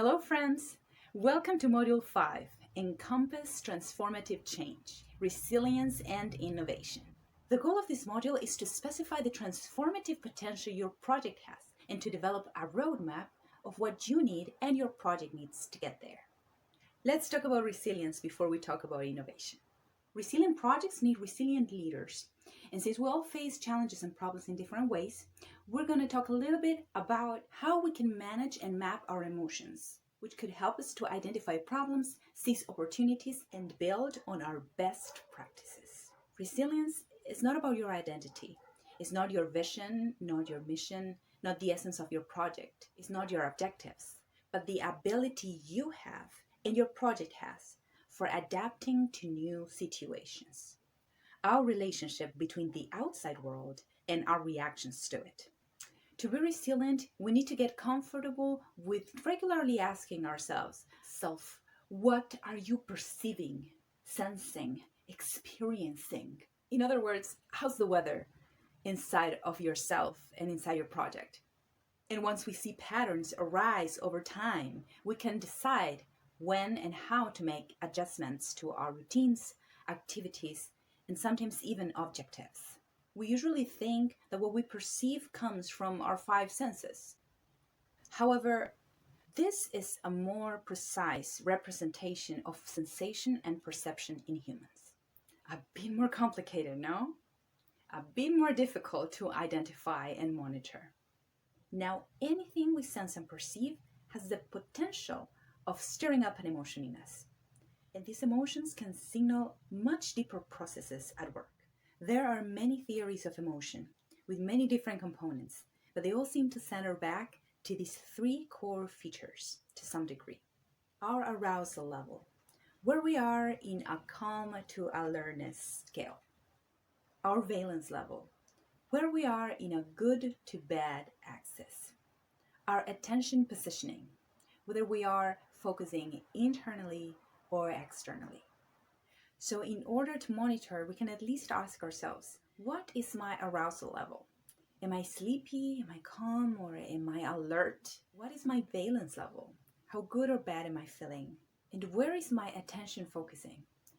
Hello, friends. Welcome to Module 5, Encompass Transformative Change, Resilience and Innovation. The goal of this module is to specify the transformative potential your project has and to develop a roadmap of what you need and your project needs to get there. Let's talk about resilience before we talk about innovation. Resilient projects need resilient leaders. And since we all face challenges and problems in different ways, we're going to talk a little bit about how we can manage and map our emotions, which could help us to identify problems, seize opportunities, and build on our best practices. Resilience is not about your identity. It's not your vision, not your mission, not the essence of your project. It's not your objectives, but the ability you have and your project has for adapting to new situations. Our relationship between the outside world and our reactions to it. To be resilient, we need to get comfortable with regularly asking ourselves, what are you perceiving, sensing, experiencing? In other words, how's the weather inside of yourself and inside your project? And once we see patterns arise over time, we can decide when and how to make adjustments to our routines, activities, and sometimes even objectives. We usually think that what we perceive comes from our five senses. However, this is a more precise representation of sensation and perception in humans. A bit more complicated, no? A bit more difficult to identify and monitor. Now, anything we sense and perceive has the potential of stirring up an emotion in us. And these emotions can signal much deeper processes at work. There are many theories of emotion with many different components, but they all seem to center back to these three core features to some degree. Our arousal level, where we are in a calm to alertness scale. Our valence level, where we are in a good to bad axis. Our attention positioning, whether we are focusing internally or externally. So in order to monitor, we can at least ask ourselves, what is my arousal level? Am I sleepy? Am I calm? Or am I alert? What is my valence level? How good or bad am I feeling? And where is my attention focusing?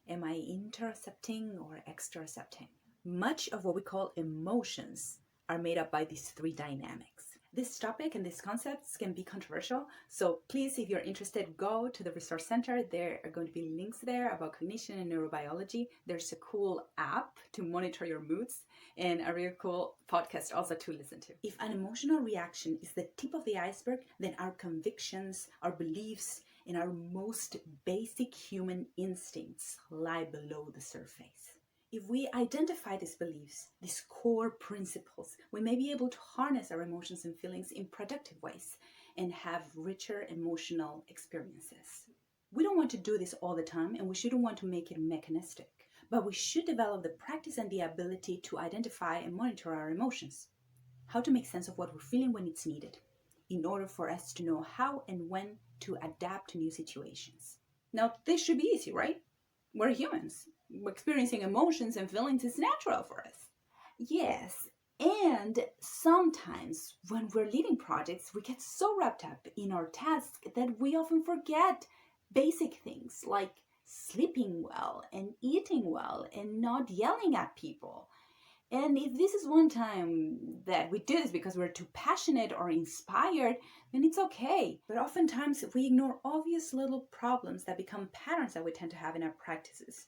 Am I interocepting or exterocepting? Much of what we call emotions are made up by these three dynamics. This topic and these concepts can be controversial, so please, if you're interested, go to the Resource Center. There are going to be links there about cognition and neurobiology. There's a cool app to monitor your moods and a really cool podcast also to listen to. If an emotional reaction is the tip of the iceberg, then our convictions, our beliefs, and our most basic human instincts lie below the surface. If we identify these beliefs, these core principles, we may be able to harness our emotions and feelings in productive ways and have richer emotional experiences. We don't want to do this all the time, and we shouldn't want to make it mechanistic, but we should develop the practice and the ability to identify and monitor our emotions, how to make sense of what we're feeling when it's needed, in order for us to know how and when to adapt to new situations. Now, this should be easy, right? We're humans. Experiencing emotions and feelings is natural for us. Yes, and sometimes when we're leading projects, we get so wrapped up in our task that we often forget basic things like sleeping well and eating well and not yelling at people. And if this is one time that we do this because we're too passionate or inspired, then it's okay. But oftentimes we ignore obvious little problems that become patterns that we tend to have in our practices.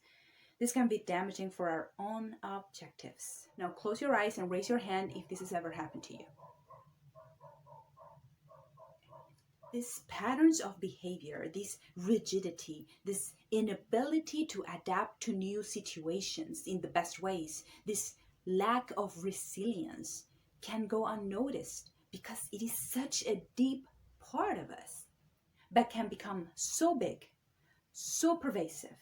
This can be damaging for our own objectives. Now close your eyes and raise your hand if this has ever happened to you. These patterns of behavior, this rigidity, this inability to adapt to new situations in the best ways, this lack of resilience can go unnoticed because it is such a deep part of us, but can become so big, so pervasive,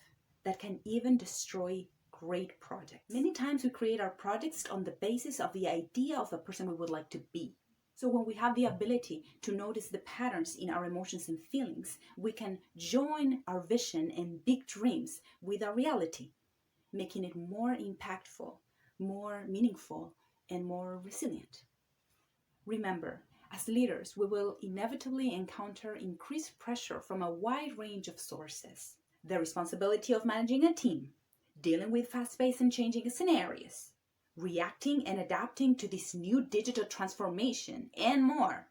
that can even destroy great projects. Many times we create our projects on the basis of the idea of the person we would like to be. So when we have the ability to notice the patterns in our emotions and feelings, we can join our vision and big dreams with our reality, making it more impactful, more meaningful, and more resilient. Remember, As leaders, we will inevitably encounter increased pressure from a wide range of sources. The responsibility of managing a team, dealing with fast-paced and changing scenarios, reacting and adapting to this new digital transformation, and more.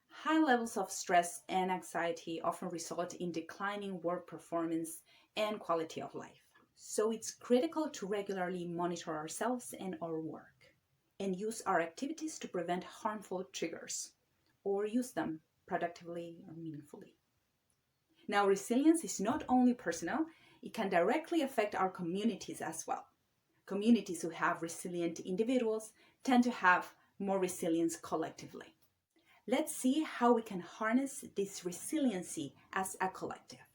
High levels of stress and anxiety often result in declining work performance and quality of life. So it's critical to regularly monitor ourselves and our work, and use our activities to prevent harmful triggers, or use them productively or meaningfully. Now, resilience is not only personal, it can directly affect our communities as well. Communities who have resilient individuals tend to have more resilience collectively. Let's see how we can harness this resiliency as a collective.